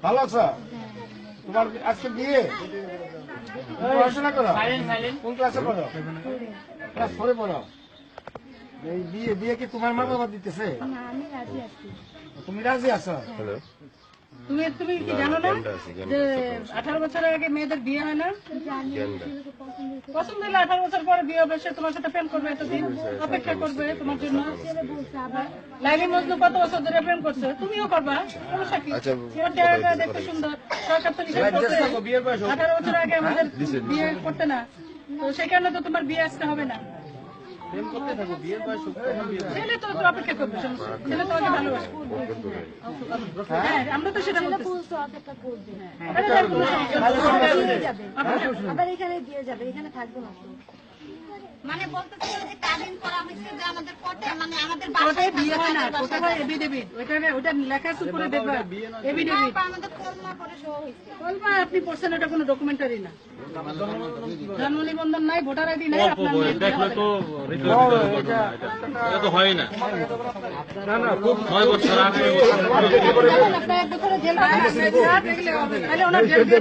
ভালো আছো? তোমার আজকে বিয়ে? পড়াশোনা করো? কোন ক্লাসে পড়ো? ক্লাস 4 পড়ো? এই বিয়ে কি তোমার মা বাবা দিতেছে? তুমি রাজি আছো? তুমি কি জানো না যে 18 বছরের আগে মেয়েদের বিয়ে হয় না? পছন্দ হলে 18 বছর পরে বিয়ে হবে, সে তোমার সাথে প্রেম করবে, এতদিন অপেক্ষা করবে তোমার জন্য। লাইলি মজনু কত বছর ধরে প্রেম করছে, তুমিও করবা, সমস্যা কি? তোমার চেহারাটা দেখতে সুন্দর, সরকার তো নিষেধ করছে 18 বছর আগে আমাদের বিয়ে করতে না, তো সেই কারণে তো তোমার বিয়ে আসতে হবে না। ছেলে তো অপেক্ষা করবে, সমস্যা, ছেলে তো আগে ভালোবাসে। হ্যাঁ, আমরা তো সেটা বলতেছি। আবার এখানে দিয়ে যাবে, এখানে থাকবো না তো। মানে বলতেছিল যে কাবিন করা হয়েছে যে আমাদের কোর্টে, মানে আমাদের কোথায় বিয়ে হয় না, কোথায় হয় এফিডেভিট, ওইটা লেখা আছে উপরে দেখবা এফিডেভিট। আমাদের কলমা করে শো হয়েছে। কলমা আপনি পড়ছেন, এটা কোনো ডকুমেন্টারি না, জন্ম নিবন্ধন নাই, ভোটার আইডি নাই, আপনার দেখলে তো এটা তো হয় না। 9 বছর আগে আপনার এক বছরে জেল হয়, তাহলে ওনার জেল দিয়ে